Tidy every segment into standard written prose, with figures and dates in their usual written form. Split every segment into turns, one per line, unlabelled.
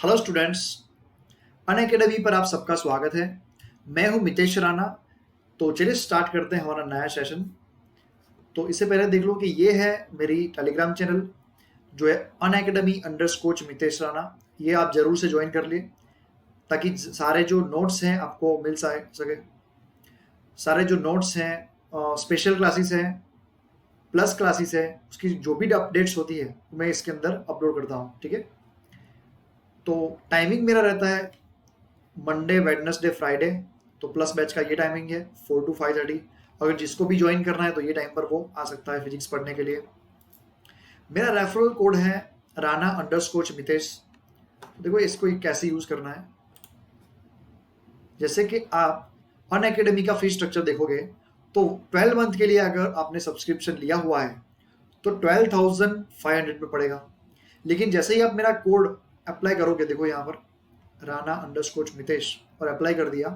Hello students, Unacademy पर आप सबका स्वागत है। मैं हूं मितेश राणा। तो चलिए स्टार्ट करते हैं हमारा नया सेशन। तो इससे पहले देख लो कि ये है मेरी टेलीग्राम चैनल जो है अनअकैडमी अंडरस्कोच मितेश राणा। ये आप जरूर से ज्वाइन कर लिए ताकि सारे जो नोट्स हैं आपको मिल सके। सारे जो नोट्स हैं, स्पेशल क्लासेस हैं, प्लस क्लासेस है, उसकी जो भी अपडेट्स होती है मैं इसके अंदर अपलोड करता हूँ। ठीक है, तो टाइमिंग मेरा रहता है मंडे वेडनेसडे फ्राइडे। तो प्लस बैच का ये टाइमिंग है 4 to 5:30। अगर जिसको भी ज्वाइन करना है तो ये टाइम पर वो आ सकता है फिजिक्स पढ़ने के लिए। मेरा रेफरल कोड है राना अंडरस्कोच मितेश। तो देखो इसको कैसे यूज करना है। जैसे कि आप अन अकेडमी का फी स्ट्रक्चर देखोगे तो 12 मंथ के लिए अगर आपने सब्सक्रिप्शन लिया हुआ है तो 12,500 में पड़ेगा। लेकिन जैसे ही आप मेरा कोड अप्लाई करोगे, देखो यहाँ पर राना अंडरस्कोच मितेश और अप्लाई कर दिया,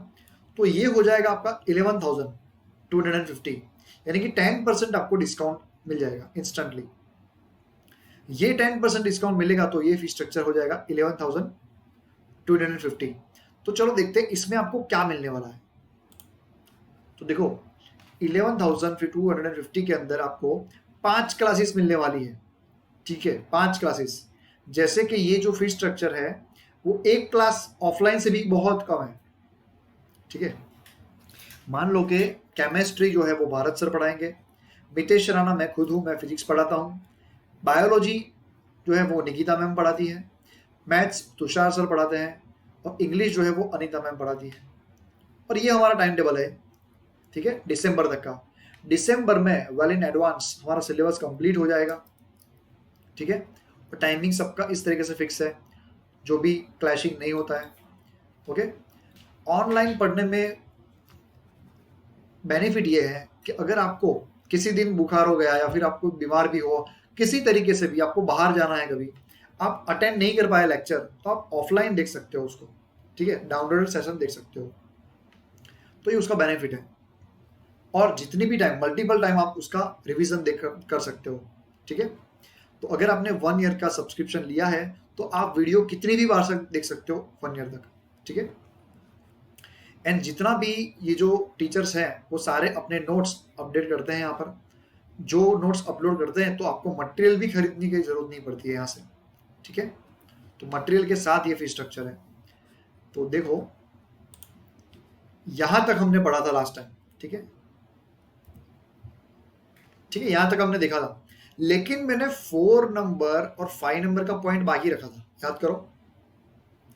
तो ये हो जाएगा आपका 11,250। यानी कि 10% आपको डिस्काउंट मिल जाएगा इंस्टेंटली। ये 10% डिस्काउंट मिलेगा तो ये फी स्ट्रक्चर हो जाएगा 11,250। तो चलो देखते हैं इसमें आपको क्या मिलने वाला है। तो देखो 11,250 के अंदर आपको 5 क्लासेस मिलने वाली है। ठीक है, 5 क्लासेस। जैसे कि ये जो फी स्ट्रक्चर है वो एक क्लास ऑफलाइन से भी बहुत कम है। ठीक है, मान लो कि केमिस्ट्री जो है वो भारत सर पढ़ाएंगे, मितेश राणा मैं खुद हूँ, मैं फिजिक्स पढ़ाता हूँ। बायोलॉजी जो है वो निकिता मैम पढ़ाती है, मैथ्स तुषार सर पढ़ाते हैं, और इंग्लिश जो है वो अनीता मैम पढ़ाती है। और ये हमारा टाइम टेबल है। ठीक है, दिसंबर तक का। दिसंबर में वेल इन एडवांस हमारा सिलेबस कंप्लीट हो जाएगा। ठीक है, और टाइमिंग सबका इस तरीके से फिक्स है, जो भी क्लैशिंग नहीं होता है। ओके, ऑनलाइन पढ़ने में बेनिफिट ये है कि अगर आपको किसी दिन बुखार हो गया या फिर आपको बीमार भी हो, किसी तरीके से भी आपको बाहर जाना है, कभी आप अटेंड नहीं कर पाए लेक्चर, तो आप ऑफलाइन देख सकते हो उसको। ठीक है, डाउनलोडेड सेशन देख सकते हो। तो ये उसका बेनिफिट है। और जितनी भी टाइम, मल्टीपल टाइम आप उसका रिवीजन देख कर सकते हो। ठीक है, तो अगर आपने 1 ईयर का सब्सक्रिप्शन लिया है तो आप वीडियो कितनी भी बार देख सकते हो 1 ईयर तक। ठीक है, एंड जितना भी ये जो टीचर्स हैं वो सारे अपने नोट्स अपडेट करते हैं यहाँ पर। जो नोट्स अपलोड करते हैं तो आपको मटेरियल भी खरीदने की जरूरत नहीं पड़ती है यहाँ से। ठीक है, तो मटेरियल के साथ ये फी स्ट्रक्चर है। तो देखो यहां तक हमने पढ़ा था लास्ट टाइम। ठीक है, ठीक है, यहां तक हमने देखा था। लेकिन मैंने 4 नंबर और 5 नंबर का पॉइंट बाकी रखा था, याद करो,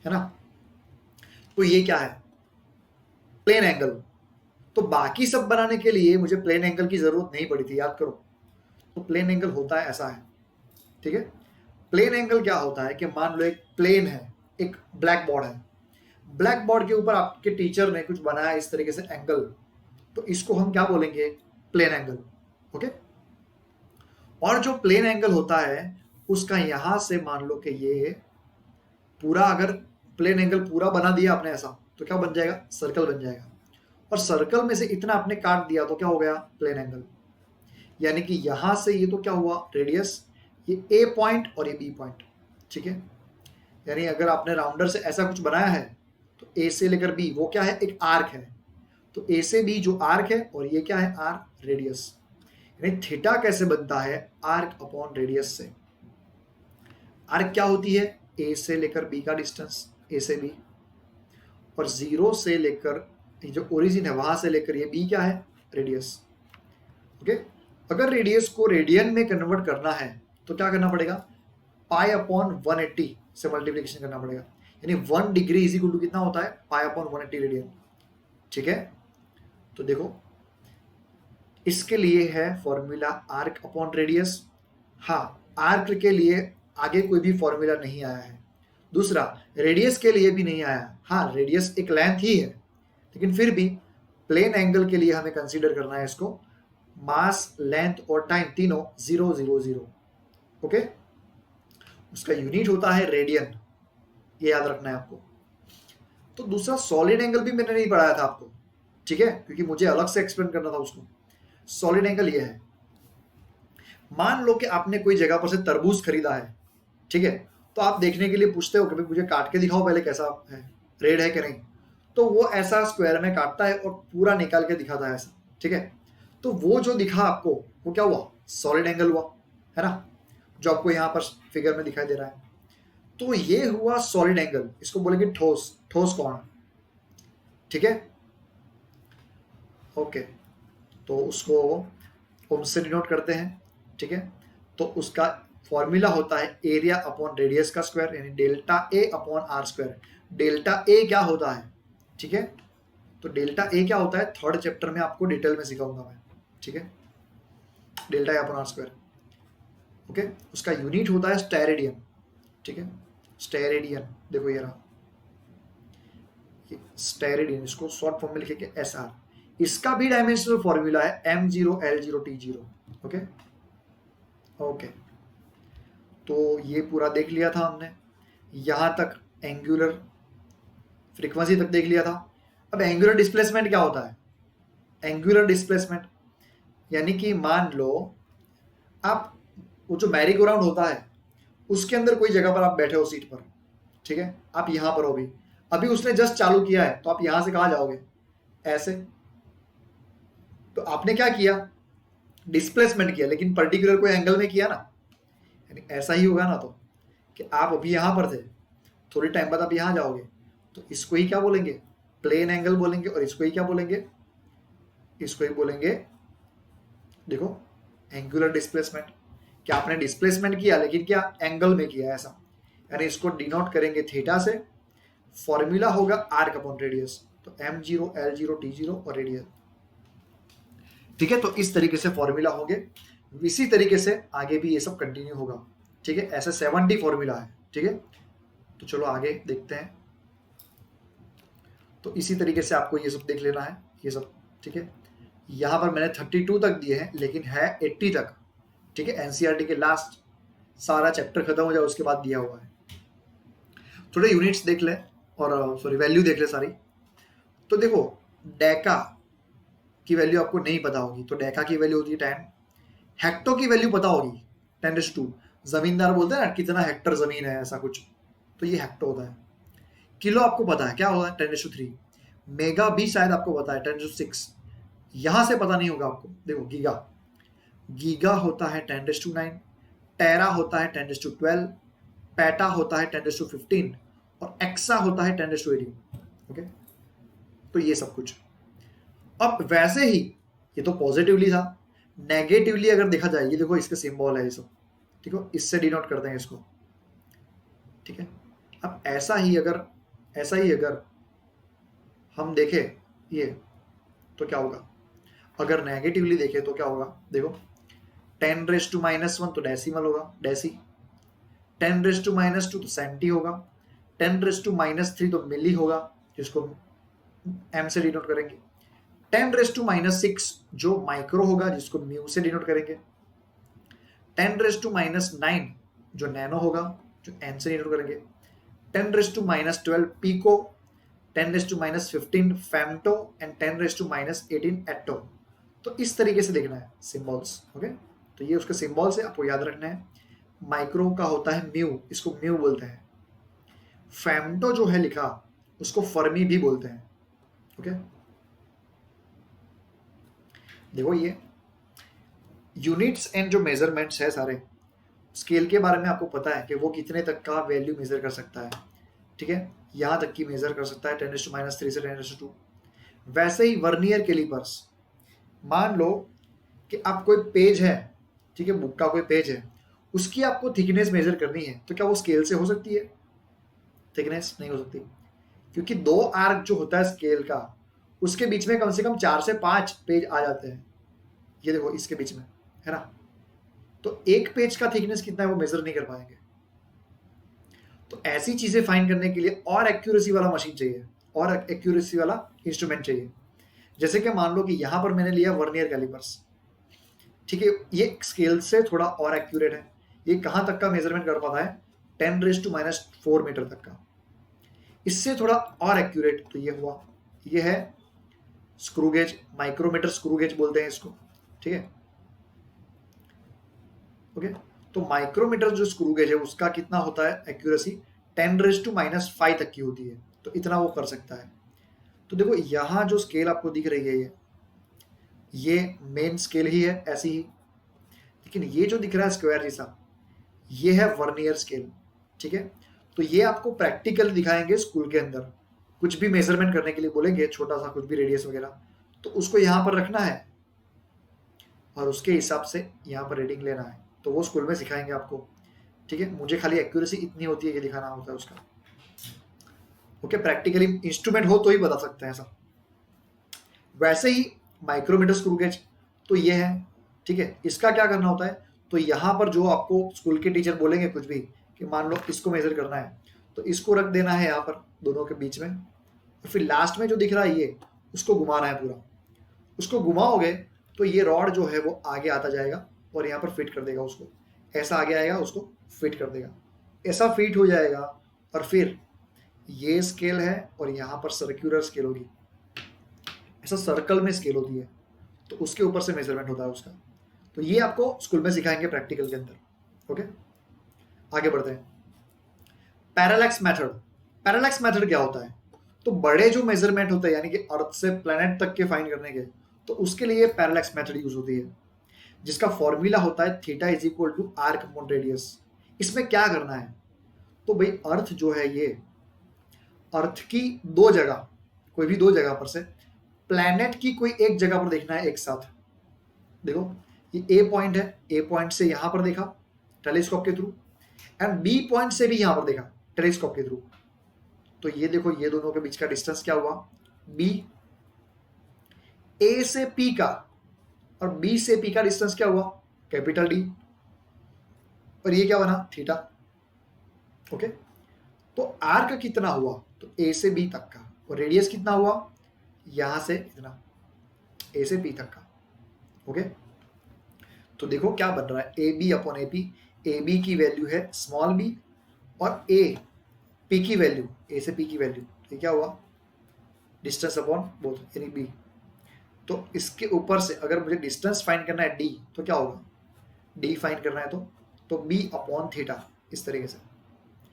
है ना। तो ये क्या है, प्लेन एंगल। तो बाकी सब बनाने के लिए मुझे प्लेन एंगल की जरूरत नहीं पड़ी थी, याद करो। तो प्लेन एंगल होता है ऐसा है। ठीक है, प्लेन एंगल क्या होता है कि मान लो एक प्लेन है, एक ब्लैक बोर्ड है, ब्लैक बोर्ड के ऊपर आपके टीचर ने कुछ बनाया इस तरीके से एंगल, तो इसको हम क्या बोलेंगे, प्लेन एंगल। ओके, और जो प्लेन एंगल होता है उसका यहां से मान लो कि ये पूरा, अगर प्लेन एंगल पूरा बना दिया आपने ऐसा, तो क्या बन जाएगा, सर्कल बन जाएगा। और सर्कल में से इतना आपने काट दिया तो क्या हो गया, प्लेन एंगल। यानी कि यहां से ये तो क्या हुआ, रेडियस, ये ए पॉइंट और ये बी पॉइंट। ठीक है, यानी अगर आपने राउंडर से ऐसा कुछ बनाया है तो ए से लेकर बी वो क्या है, एक आर्क है। तो ए से बी जो आर्क है, और ये क्या है, आर, रेडियस। यानी थीटा कैसे बनता है, आर्क अपॉन रेडियस से। आर्क क्या होती है, ए से लेकर बी का डिस्टेंस, ए से बी, और 0 से लेकर जो ओरिजिन है वहां से लेकर ये बी क्या है, रेडियस। ओके, अगर रेडियस को रेडियन में कन्वर्ट करना है तो क्या करना पड़ेगा, पाई अपॉन 180 से मल्टीप्लीकेशन करना पड़ेगा। यानी 1 डिग्री इज इक्वल टू कितना होता है, पाई अपॉन 180 रेडियन। ठीक है, तो देखो इसके लिए है फॉर्मूला आर्क अपॉन रेडियस। हाँ, आर्क के लिए आगे कोई भी फॉर्मूला नहीं आया है। दूसरा, रेडियस के लिए भी नहीं आया। हाँ, रेडियस एक लेंथ ही है, लेकिन फिर भी प्लेन एंगल के लिए हमें कंसीडर करना है इसको, मास, लेंथ और टाइम तीनों 0 0 0। ओके, उसका यूनिट होता है रेडियन, ये याद रखना है आपको। तो दूसरा सॉलिड एंगल भी मैंने नहीं पढ़ाया था आपको। ठीक है, क्योंकि मुझे अलग से एक्सप्लेन करना था उसको। सॉलिड एंगल ये है, मान लो कि आपने कोई जगह पर से तरबूज खरीदा है। ठीक है, तो आप देखने के लिए पूछते हो कि भाई मुझे काट के दिखाओ पहले कैसा है, रेड है कि नहीं। तो वो ऐसा स्क्वायर में काटता है और पूरा निकाल के दिखाता है ऐसा, ठीक है। तो वो जो दिखा आपको वो क्या हुआ, सॉलिड एंगल हुआ, है ना, जो आपको यहाँ पर फिगर में दिखाई दे रहा है। तो ये हुआ सॉलिड एंगल, इसको बोलेंगे ठोस, ठोस कोण, ठीक है। ओके, तो उसको ओम से डिनोट करते हैं, ठीक है। तो उसका फॉर्मूला होता है एरिया अपॉन रेडियस का स्क्वायर, यानी delta A upon R square. Delta A क्या होता है, ठीक है, तो डेल्टा ए क्या होता है थर्ड चैप्टर में आपको डिटेल में सिखाऊंगा मैं, ठीक है। Delta A upon R square, okay. उसका यूनिट होता है स्टेरेडियन, ठीक है। स्टेरेडियन देखो ये रहा स्टेरेडियन, इसको शॉर्ट फॉर्म में लिखेंगे एस आर। इसका भी डायमेंशनल फॉर्मूला है M0L0T0, ओके ओके। तो ये पूरा देख लिया था हमने, यहां तक एंगुलर फ्रीक्वेंसी तक देख लिया था। अब एंगुलर डिस्प्लेसमेंट क्या होता है, एंगुलर डिस्प्लेसमेंट यानी कि मान लो आप वो जो मैरी गो राउंड होता है उसके अंदर कोई जगह पर आप बैठे हो सीट पर, ठीक है, आप यहां पर हो भी, अभी उसने जस्ट चालू किया है, तो आप यहां से कहां जाओगे, ऐसे। तो आपने क्या किया, डिस्प्लेसमेंट किया, लेकिन पर्टिकुलर कोई एंगल में किया ना, यानी ऐसा ही होगा ना। तो कि आप अभी यहां पर थे, थोड़ी टाइम बाद आप यहां जाओगे, तो इसको ही क्या बोलेंगे, प्लेन एंगल बोलेंगे। और इसको ही क्या बोलेंगे, इसको ही बोलेंगे, देखो, एंगुलर डिस्प्लेसमेंट। क्या आपने डिस्प्लेसमेंट किया लेकिन क्या एंगल में किया, ऐसा। यानी इसको डिनोट करेंगे थीटा से, फॉर्मूला होगा आर्क अपॉन रेडियस, तो M0L0T0 और रेडियस, ठीक है। तो इस तरीके से फॉर्मूला होंगे, इसी तरीके से आगे भी ये सब कंटिन्यू होगा, ठीक है। ऐसे 70 फॉर्मूला है, ठीक है। तो चलो आगे देखते हैं। तो इसी तरीके से आपको ये सब देख लेना है, ये सब, ठीक है। यहाँ पर मैंने 32 तक दिए हैं, लेकिन है 80 तक, ठीक है। एनसीईआरटी के लास्ट सारा चैप्टर खत्म हो जाए उसके बाद दिया हुआ है। थोड़े यूनिट्स देख ले, और सॉरी वैल्यू देख ले सारी। तो देखो, डेका की वैल्यू आपको नहीं पता होगी, तो डेका की वैल्यू होती है 10। हेक्टो की वैल्यू पता होगी 10⁻²। जमींदार बोलते हैं ना कितना हेक्टर जमीन है, ऐसा कुछ, तो ये हेक्टो होता है। किलो आपको पता है क्या होता है 10⁻3। मेगा भी शायद आपको पता है 10�6। यहां से पता नहीं होगा आपको, देखो गीगा, गीगा होता है 10�9। टेरा होता है 10�12। पेटा होता है 10�15 और एक्सा होता है 10�18, ओके। तो ये सब कुछ। अब वैसे ही ये तो पॉजिटिवली था, नेगेटिवली अगर देखा जाए, ये देखो इसके सिंबल है ये सब, ठीक है, इससे डिनोट करते हैं इसको, ठीक है। अब ऐसा ही अगर हम देखें ये, तो क्या होगा, अगर नेगेटिवली देखें तो क्या होगा, देखो 10⁻⁻1 तो डेसिमल होगा, डेसी। 10⁻⁻2 तो सेंटी होगा। 10⁻⁻3 तो मिली होगा, जिसको एम से डिनोट करेंगे। 10⁻⁻6 जो माइक्रो होगा, जिसको म्यू से डिनोट करेंगे। 10⁻⁻9 जो नैनो होगा, जो एन से डिनोट करेंगे। 10⁻12 पीको, 10⁻15 फेम्टो एंड 10⁻18 एटो। तो इस तरीके से देखना है सिंबल्स, ओके। तो ये उसके सिंबल्स है, आपको याद रखना है। माइक्रो का होता है म्यू, इसको म्यू बोलते हैं। फेम्टो जो है लिखा, उसको फर्मी भी बोलते हैं, ओके। देखो ये यूनिट्स एंड जो मेजरमेंट्स है सारे, स्केल के बारे में आपको पता है कि वो कितने तक का वैल्यू मेजर कर सकता है, ठीक है। यहां तक की मेजर कर सकता है 10⁻³ से 10⁻²। वैसे ही वर्नियर कैलिपर्स, मान लो कि आप कोई पेज है, ठीक है, बुक का कोई पेज है, उसकी आपको थिकनेस मेजर करनी है, तो क्या वो स्केल से हो सकती है, थिकनेस नहीं हो सकती, क्योंकि 2 आर्क जो होता है स्केल का, उसके बीच में कम से कम 4 से 5 पेज आ जाते हैं। ये देखो इसके बीच में, है ना। तो एक पेज का थिकनेस कितना है वो मेजर नहीं कर पाएंगे। तो ऐसी चीजें फाइंड करने के लिए और एक्यूरेसी वाला मशीन चाहिए, और एक्यूरेसी वाला इंस्ट्रूमेंट चाहिए। जैसे कि मान लो कि यहां पर मैंने लिया वर्नियर कैलिपर्स, ठीक है, ये स्केल से थोड़ा और एक्यूरेट है। ये कहां तक का मेजरमेंट कर पाता है, 10⁻⁻4 मीटर तक का। इससे थोड़ा और एक्यूरेट तो ये हुआ, ये है screw gauge, micrometre screw gauge बोलते हैं इसको, ठीक है, ओके। तो माइक्रोमीटर जो स्क्रू गेज है उसका कितना होता है एक्यूरेसी, 10⁻⁻5 तक की होती है, तो इतना वो कर सकता है। तो देखो यहाँ जो स्केल आपको दिख रही है ये मेन स्केल ही है ऐसी ही, लेकिन ये जो दिख रहा है स्क्वायर जैसा ये है वर्नियर स्केल, ठीक है। तो ये आपको प्रैक्टिकल दिखाएंगे स्कूल के अंदर, कुछ भी मेजरमेंट करने के लिए बोलेंगे, छोटा सा कुछ भी रेडियस वगैरह, तो उसको यहाँ पर रखना है और उसके हिसाब से यहाँ पर रीडिंग लेना है, तो वो स्कूल में सिखाएंगे आपको, ठीक है। मुझे खाली एक्यूरेसी इतनी होती है ये दिखाना होता है उसका, ओके। प्रैक्टिकली इंस्ट्रूमेंट हो तो ही बता सकते हैं ऐसा। वैसे ही माइक्रोमीटर स्क्रू गेज तो ये है, ठीक है। इसका क्या करना होता है, तो यहाँ पर जो आपको स्कूल के टीचर बोलेंगे कुछ भी कि मान लो इसको मेजर करना है, तो इसको रख देना है यहाँ पर दोनों के बीच में, और फिर लास्ट में जो दिख रहा है ये उसको घुमाना है पूरा। उसको घुमाओगे तो ये रॉड जो है वो आगे आता जाएगा और यहाँ पर फिट कर देगा उसको, ऐसा आगे आएगा उसको फिट कर देगा, ऐसा फिट हो जाएगा। और फिर ये स्केल है और यहाँ पर सर्क्यूलर स्केल होगी, ऐसा सर्कल में स्केल होती है, तो उसके ऊपर से मेजरमेंट होता है उसका। तो ये आपको स्कूल में सिखाएंगे प्रैक्टिकल के अंदर, ओके। आगे बढ़ते हैं। पैरालैक्स मेथड, पैरालैक्स मेथड क्या होता है, तो बड़े जो मेजरमेंट होते हैं यानी कि अर्थ से प्लेनेट तक के फाइंड करने के, तो उसके लिए पैरालैक्स मेथड यूज होती है, जिसका फॉर्मूला होता है theta is equal to arc upon radius. इसमें क्या करना है, तो भाई अर्थ जो है ये अर्थ की दो जगह, कोई भी दो जगह पर से प्लैनेट की कोई एक जगह पर देखना है एक साथ। देखो ये ए पॉइंट है, ए पॉइंट से यहां पर देखा टेलीस्कोप के थ्रू, एंड बी पॉइंट से भी यहां पर देखा टेलीस्कोप के थ्रू। तो ये देखो ये दोनों के बीच का डिस्टेंस क्या हुआ, बी। ए से पी का और बी से पी का डिस्टेंस क्या हुआ, कैपिटल डी, और ये क्या बना थीटा, ओके। तो आर्क कितना हुआ, तो ए से बी तक का, और रेडियस कितना हुआ यहां से इतना, ए से बी तक का, ओके। तो देखो क्या बन रहा है, A B upon A P, A B की वैल्यू है स्मॉल बी और ए पी की वैल्यू, ए से पी की वैल्यू, ये क्या हुआ डिस्टेंस अपॉन बोथ यानी बी। तो इसके ऊपर से अगर मुझे डिस्टेंस फाइंड करना है डी, तो क्या होगा डी फाइंड करना है तो बी अपॉन थीटा, इस तरीके से,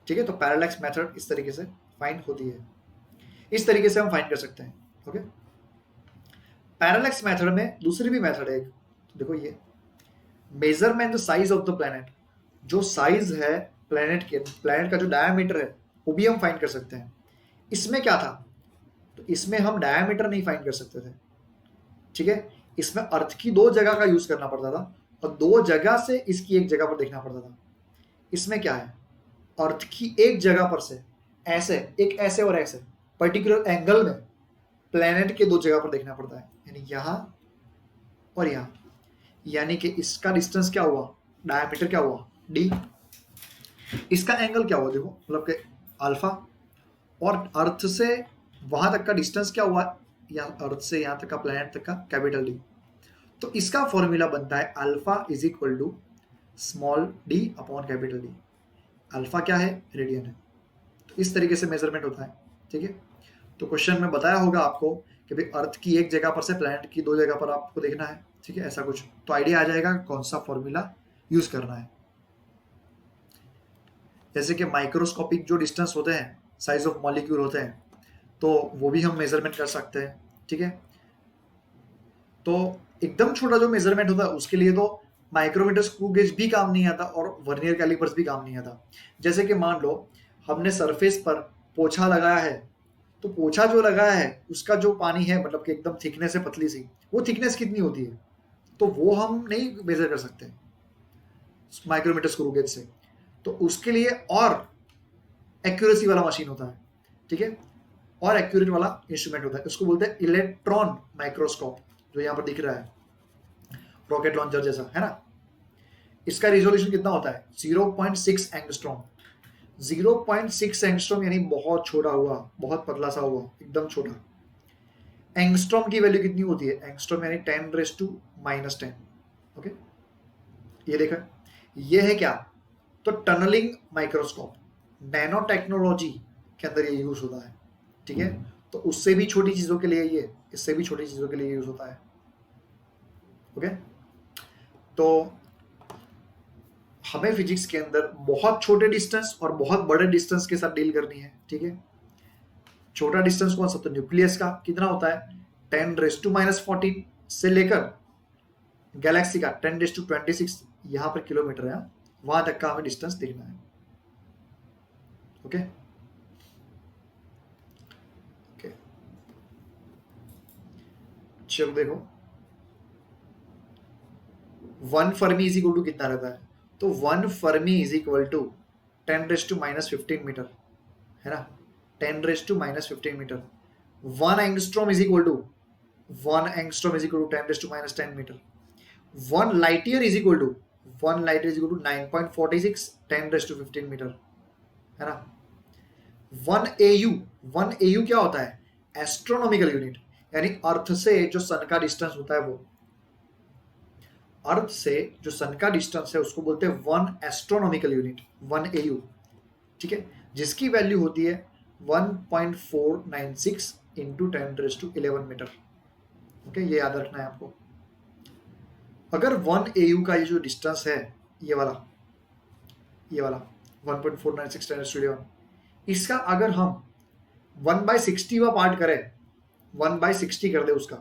ठीक है। तो पैरालैक्स मेथड इस तरीके से फाइंड होती है, इस तरीके से हम फाइंड कर सकते हैं, ओके। पैरालैक्स मेथड में दूसरी भी मेथड है एक, तो देखो ये measurement the size of the planet, जो साइज है प्लैनेट के, प्लैनेट का जो डायमीटर है वो भी हम फाइंड कर सकते हैं। इसमें क्या था, तो इसमें हम डायमीटर नहीं फाइंड कर सकते थे, ठीक है। इसमें अर्थ की दो जगह का यूज करना पड़ता था और दो जगह से इसकी एक जगह पर देखना पड़ता था। इसमें क्या है, अर्थ की एक जगह पर से ऐसे एक ऐसे और ऐसे पर्टिकुलर एंगल में प्लैनेट के दो जगह पर देखना पड़ता है, यानी यहां और यहां, यानी कि इसका डिस्टेंस क्या हुआ, डायमीटर क्या हुआ डी, इसका एंगल क्या हुआ देखो मतलब कि अल्फा, और अर्थ से वहां तक का डिस्टेंस क्या हुआ, या अर्थ से यहां तक का प्लैनेट तक का कैपिटल डी। तो इसका फॉर्मूला बनता है alpha is equal to small D upon capital D. Alpha क्या है, रेडियन है। तो इस तरीके से मेजरमेंट होता है, ठीक है। तो क्वेश्चन में बताया होगा आपको कि भाई अर्थ की एक जगह पर से प्लैनेट की दो जगह पर आपको देखना है, ठीक है, ऐसा कुछ, तो आइडिया आ जाएगा कौन सा फॉर्मूला यूज करना है। जैसे कि माइक्रोस्कोपिक जो डिस्टेंस होते हैं, साइज ऑफ मॉलिक्यूल होते हैं, तो वो भी हम मेजरमेंट कर सकते हैं, ठीक है। तो एकदम छोटा जो मेजरमेंट होता है उसके लिए तो माइक्रोमीटर स्क्रू गेज भी काम नहीं आता और वर्नियर कैलिपर्स भी काम नहीं आता। जैसे कि मान लो हमने सरफेस पर पोछा लगाया है, तो पोछा जो लगाया है उसका जो पानी है मतलब कि एकदम थिकनेस है पतली सी, वो थिकनेस कितनी होती है, तो वो हम नहीं मेजर कर सकते माइक्रोमीटर स्क्रू गेज से। तो उसके लिए और एक्यूरेसी वाला मशीन होता है, ठीक है, और एक्यूरेट वाला इंस्ट्रूमेंट होता है, उसको बोलते हैं इलेक्ट्रॉन माइक्रोस्कोप, जो यहाँ पर दिख रहा है रॉकेट लॉन्चर जैसा, है ना। इसका रिजोल्यूशन कितना होता है 0.6 एंगस्ट्रॉम। 0.6 एंगस्ट्रॉम यानी बहुत छोटा हुआ, बहुत पतला सा हुआ, एकदम छोटा। एंगस्ट्रॉम की वैल्यू कितनी होती है, एंगस्ट्रॉम यानी 10⁻⁻10, ओके। ये देखा, ये है क्या, तो टनलिंग माइक्रोस्कोप, नैनो टेक्नोलॉजी के अंदर ये यूज होता है, ठीक है। तो उससे भी छोटी चीजों के लिए ये, इससे भी छोटी चीजों के लिए यूज होता है, ओके। तो हमें फिजिक्स के अंदर बहुत छोटे डिस्टेंस और बहुत बड़े डिस्टेंस के साथ डील करनी है, ठीक है। छोटा डिस्टेंस कौन सा, तो न्यूक्लियस का कितना होता है 10⁻⁻14 से लेकर गैलेक्सी का 10⁻26 यहां पर किलोमीटर है, वहां तक का हमें डिस्टेंस देखना है। ओके ओके, चलो देखो 1 फर्मी इज इक्वल टू कितना रहता है, तो 1 fermi is equal to 10⁻15 metre, है ना, 10⁻15 metre. 1 angstrom is equal to 10⁻10 metre. 1 light year is equal to 9.46 10⁻15 metre, है ना। 1 AU क्या होता है, एस्ट्रोनॉमिकल यूनिट, यानी अर्थ से जो सन का डिस्टेंस होता है, वो अर्थ से जो सन का डिस्टेंस है उसको बोलते हैं 1 एस्ट्रोनॉमिकल यूनिट, 1 AU, ठीक है, जिसकी वैल्यू होती है 1.496 इंटू 10⁻11 मीटर। ओके, ये याद रखना है आपको। अगर 1 AU का ये जो डिस्टेंस है, ये वाला 1.496 10⁻11, इसका अगर हम 1/60 पार्ट करें, 1/60 कर दे उसका,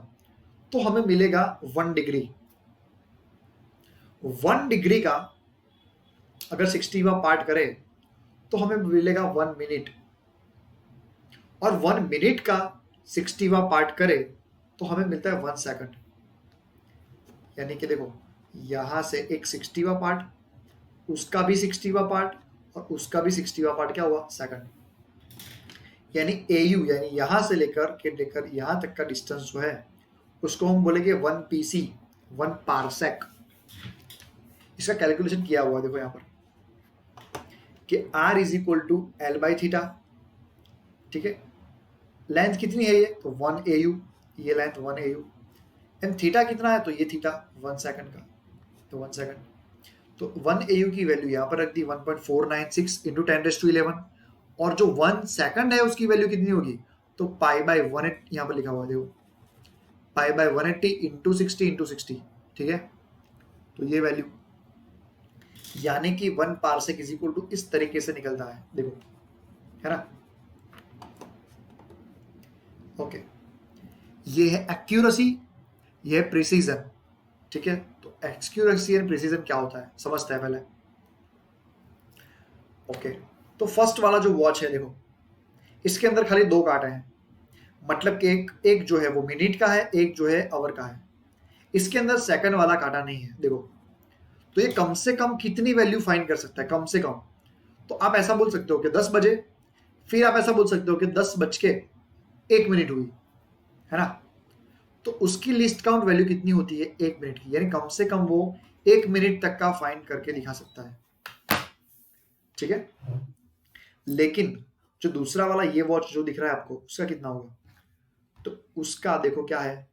तो हमें मिलेगा 1 डिग्री। 1 डिग्री का अगर 60वां पार्ट करे तो हमें मिलेगा 1 मिनट, और 1 मिनट का 60वां पार्ट करे तो हमें मिलता है 1 सेकंड। यानी कि देखो यहां से एक 60वां पार्ट, उसका भी 60वां पार्ट, और उसका भी 60वां पार्ट क्या हुआ, सेकंड। यानी AU यानी यहां से लेकर यहां तक का डिस्टेंस जो है उसको हम बोलेंगे 1 PC, 1 पारसेक। इसका कैलकुलेशन किया हुआ देखो यहाँ पर कि R इज इक्वल टू L/थीटा, ठीक है। लेंथ कितनी है ये, तो 1 AU, ये लेंथ 1 AU, एंड थीटा कितना है, तो ये थीटा 1 सेकंड का, तो 1 सेकंड। तो 1 AU की वैल्यू यहाँ पर रख दी 1.496 इंटू 10⁻11, और जो 1 सेकंड है उसकी वैल्यू कितनी होगी, तो π/180 यहाँ पर लिखा हुआ देखो, π/180 इंटू 60, ठीक है। तो ये वैल्यू यानी कि 1 पारसेक इज इक्वल टू इस तरीके से निकलता है, देखो, है ना। ओके, ये है एक्यूरेसी, ये है प्रिसीजन, ठीक है। तो एक्यूरेसी एंड प्रिसीजन क्या होता है समझते हैं पहले। ओके, तो फर्स्ट वाला जो वॉच है देखो, इसके अंदर खाली 2 कांटे हैं, मतलब कि एक जो है वो मिनट का है, एक जो है आवर का है। इसके अंदर सेकंड वाला कांटा नहीं है, देखो। तो ये कम से कम कितनी वैल्यू फाइंड कर सकता है, कम से कम। तो आप ऐसा बोल सकते हो कि 10 बजे, फिर आप ऐसा बोल सकते हो कि 10:01 हुई, है ना। तो उसकी लिस्ट काउंट वैल्यू कितनी होती है, 1 मिनट की, यानी कम से कम वो 1 मिनट तक का फाइंड करके दिखा सकता है, ठीक है। लेकिन जो दूसरा वाला ये वॉच जो दिख रहा है आपको, उसका कितना होगा, तो उसका देखो क्या है,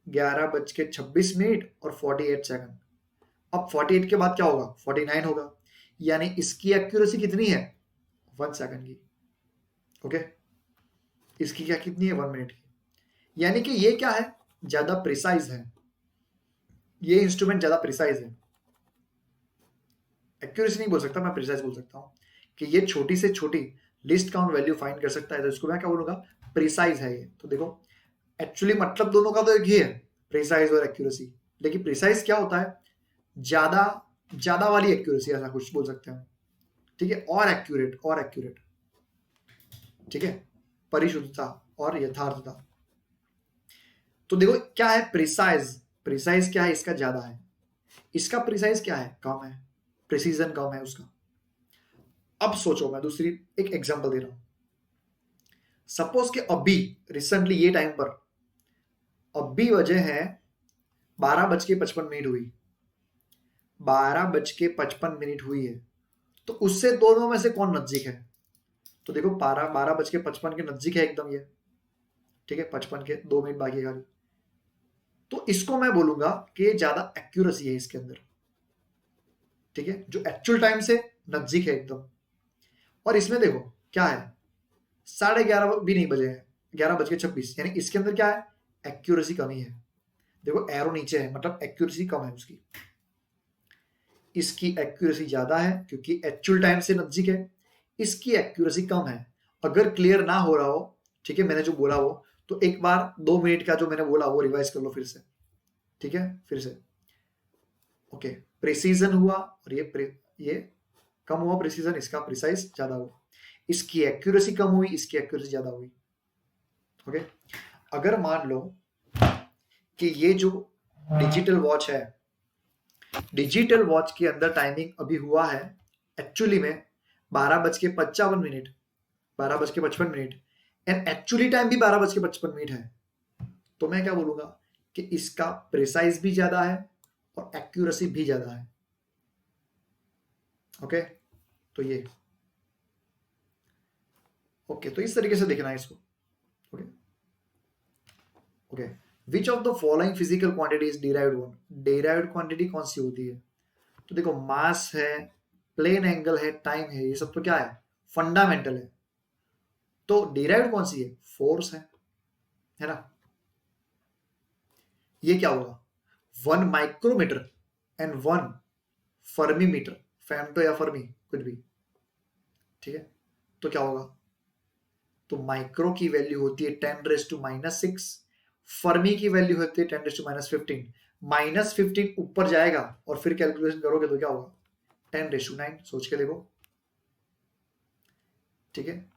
11:26 और 48 सेकंड। अब 48 के बाद क्या होगा, 49 होगा, यानी इसकी एक्यूरेसी कितनी है, 1 सेकंड की। ओके, इसकी क्या कितनी है, 1 मिनट की। यानी कि ये क्या है, ज्यादा प्रिसाइज है, ये इंस्ट्रूमेंट ज्यादा प्रिसाइज है। एक्यूरेसी नहीं बोल सकता मैं, प्रिसाइज बोल सकता हूं कि ये छोटी से छोटी लिस्ट काउंट वैल्यू फाइंड कर सकता है, तो इसको मैं क्या बोलूंगा, प्रिसाइज है ये। तो देखो एक्चुअली मतलब दोनों का तो एक ही है, प्रिसाइज और एक्यूरेसी। लेकिन प्रिसाइज क्या होता है, ज्यादा वाली एक्यूरेसी, ऐसा कुछ बोल सकते हैं, ठीक है। और एक्यूरेट, ठीक है, परिशुद्धता और यथार्थता। तो देखो क्या है, प्रिसाइज क्या है, इसका ज्यादा है, इसका प्रिसाइज क्या है, कम है, प्रिसीजन कम है उसका। अब सोचो, मैं दूसरी एक एग्जांपल दे रहा हूं। सपोज कि अभी रिसेंटली ये टाइम पर अभी वजह है 12:55 हुई, 12:55 हुई है। तो उससे दोनों में से कौन नजदीक है, तो देखो 12:55 के नजदीक है एकदम ये, ठीक है, 55 के 2 मिनट बाकी है खाली। तो इसको मैं बोलूंगा कि ज्यादा एक्यूरेसी है इसके अंदर, ठीक है, जो एक्चुअल टाइम से नजदीक है एकदम। और इसमें देखो क्या है, 11:30 भी नहीं बजे हैं, 11:26, यानी इसके अंदर क्या है, एक्यूरेसी कमी है। देखो एरो नीचे है, मतलब एक्यूरेसी कम है उसकी। इसकी एक्यूरेसी ज्यादा है क्योंकि एक्चुअल टाइम से नजदीक है, इसकी एक्यूरेसी कम है। अगर क्लियर ना हो रहा हो, ठीक है, मैंने जो बोला वो, तो एक बार 2 मिनट का जो मैंने बोला वो रिवाइज कर लो फिर से, ठीक है, फिर से। ओके, प्रिसीजन हुआ और ये कम हुआ प्रिसीजन, इसका प्रिसाइज ज्यादा हुआ, इसकी एक्यूरेसी कम हुई, इसकी एक्यूरेसी ज्यादा हुई। ओके, अगर मान लो कि ये जो डिजिटल वॉच है, डिजिटल वॉच के अंदर टाइमिंग अभी हुआ है एक्चुअली में 12:55, 12:55 एंड एक्चुअली टाइम भी 12:55 है, तो मैं क्या बोलूंगा कि इसका प्रिसाइज भी ज्यादा है और एक्यूरेसी भी ज्यादा है। ओके, तो ये ओके, तो इस तरीके से देखना है इसको। Okay okay, which of the following physical quantity is derived one, derived quantity कौन सी होती है? तो देखो, मास है, प्लेन एंगल है, टाइम है, ये सब तो क्या है, फंडामेंटल है। तो डिराइव्ड कौन सी है? फोर्स है ना। ये क्या होगा, 1 micrometre and 1 fermi metre, femto या फर्मी कुछ भी, ठीक है। तो क्या होगा, तो माइक्रो की वैल्यू होती है 10⁻⁻⁶, फर्मी की वैल्यू होती है 10⁻⁻15। -15 ऊपर जाएगा और फिर कैलकुलेशन करोगे तो क्या होगा, 10⁹ सोच के देखो, ठीक है,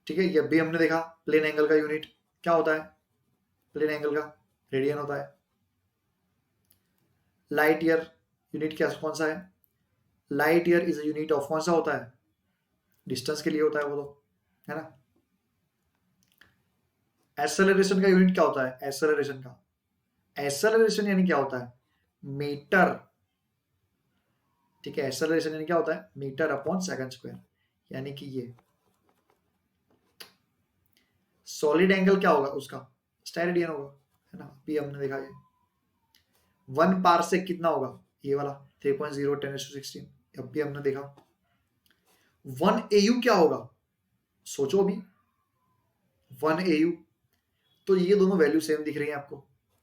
ठीक है। ये भी हमने देखा, प्लेन एंगल का यूनिट क्या होता है, प्लेन एंगल का रेडियन होता है। लाइट ईयर यूनिट क्या कौन सा है, light year is unit of कौन सा होता है, डिस्टेंस के लिए होता है वो तो, है ना। एक्सेलरेशन का यूनिट क्या होता है, एक्सेलरेशन यानी क्या होता है, मीटर, ठीक है। एक्सेलरेशन यानी क्या होता है, मीटर अपॉन सेकंड स्क्वायर, यानी कि ये सॉलिड एंगल क्या होगा उसका, स्टेरेडियन होगा, है ना। अभी हमने देखा ये 1 पारसेक कितना होगा, ये वाला 3.0 10⁻16, अभी हमने देखा। 1 AU क्या होगा, सोचो अभी, 1 AU, तो ये दोनों वैल्यू सेम दिख रही है आपको,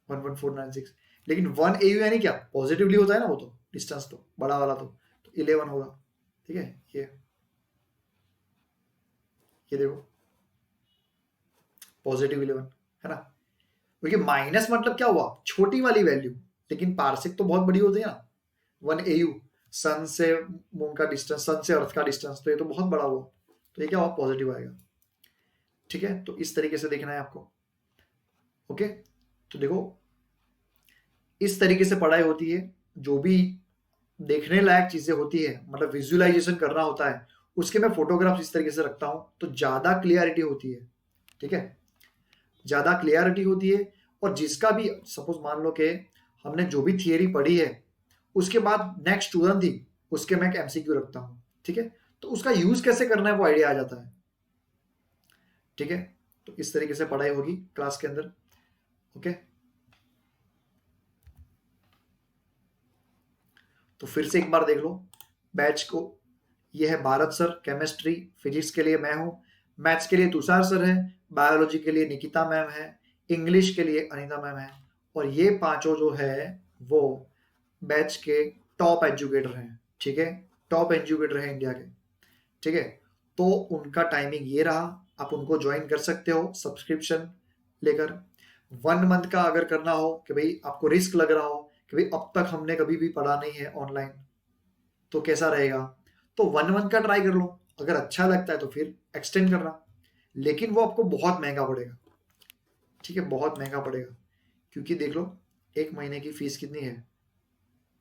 11496, लेकिन 1 AU यानी क्या, पॉजिटिवली होता है ना वो तो, डिस्टेंस तो बड़ा वाला तो 11 होगा, ठीक है। ये देखो पॉजिटिव 11, है ना, क्योंकि माइनस मतलब क्या हुआ, छोटी वाली वैल्यू, लेकिन पारसेक तो बहुत बड़ी होती है ना। 1 AU सन से मून का डिस्टेंस, सन से अर्थ का डिस्टेंस, तो ये तो बहुत बड़ा हुआ, तो ये क्या हुआ, पॉजिटिव आएगा, ठीक है। तो इस तरीके से देखना है आपको। ओके, तो देखो इस तरीके से पढ़ाई होती है, जो भी देखने लायक चीजें होती है, मतलब विजुअलाइजेशन करना होता है, उसके मैं फोटोग्राफ्स इस तरीके से रखता हूं, तो ज्यादा क्लियरिटी होती है, ठीक है, ज्यादा क्लियरिटी होती है। और जिसका भी सपोज मान लो कि हमने जो भी थियरी पढ़ी है, उसके बाद नेक्स्ट तुरंत ही उसके मैं एक एमसीक्यू रखता हूं, ठीक है, तो उसका यूज कैसे करना है वो आइडिया आ जाता है, ठीक है। तो इस तरीके से पढ़ाई होगी क्लास के अंदर। ओके, तो फिर से एक बार देख लो बैच को। ये है भारत सर केमिस्ट्री, फिजिक्स के लिए मैं हूं, मैथ्स के लिए तुषार सर है, बायोलॉजी के लिए निकिता मैम है, इंग्लिश के लिए अनिता मैम है, और ये पांचों जो है वो बैच के टॉप एजुकेटर हैं, ठीक है, टॉप एजुकेटर है इंडिया के, ठीक है। तो उनका टाइमिंग ये रहा, आप उनको ज्वाइन कर सकते हो सब्सक्रिप्शन लेकर। 1 मंथ का अगर करना हो कि भाई आपको रिस्क लग रहा हो कि भाई अब तक हमने कभी भी पढ़ा नहीं है ऑनलाइन, तो कैसा रहेगा, तो 1 मंथ का ट्राई कर लो, अगर अच्छा लगता है तो फिर एक्सटेंड करना, लेकिन वो आपको बहुत महंगा पड़ेगा, ठीक है, बहुत महंगा पड़ेगा, क्योंकि देख लो एक महीने की फीस कितनी है,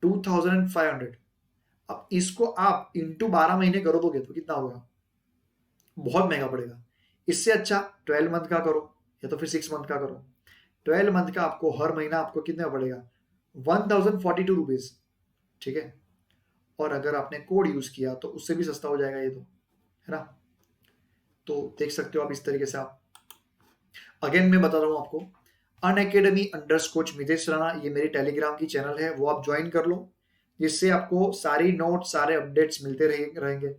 2500। अब इसको आप इंटू 12 महीने करो दोगे तो कितना होगा, बहुत महंगा पड़ेगा। इससे अच्छा 12 मंथ का करो या तो फिर 6 मंथ का करो। 12 मंथ का आपको हर महीना आपको कितना पड़ेगा, 1042 रुपीज, ठीक है। और अगर आपने कोड यूज किया तो उससे भी सस्ता हो जाएगा ये तो, है ना। तो देख सकते हो आप इस तरीके से। आप अगेन मैं बता रहा हूँ आपको, unacademy_coach मितेश राणा, ये मेरी टेलीग्राम की चैनल है, वो आप ज्वाइन कर लो, जिससे आपको सारी नोट सारे अपडेट्स मिलते रहेंगे,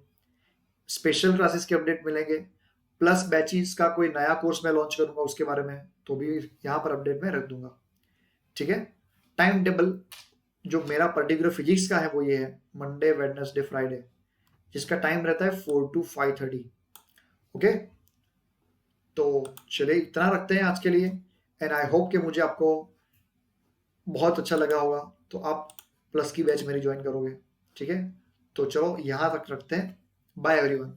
स्पेशल क्लासेस के अपडेट मिलेंगे, प्लस बैचेस का कोई नया कोर्स मैं लॉन्च करूंगा उसके बारे में तो भी यहाँ पर अपडेट में रख दूंगा, ठीक है। टाइम टेबल जो मेरा पर्टिकुलर फिजिक्स का है वो ये है, मंडे वेडनेसडे फ्राइडे, जिसका टाइम रहता है 4 to 5:30। ओके, तो चलिए इतना रखते हैं आज के लिए। एंड आई होप कि मुझे आपको बहुत अच्छा लगा होगा, तो आप प्लस की बैच मेरी ज्वाइन करोगे। ठीक है, तो चलो यहाँ तक रखते हैं। Bye everyone.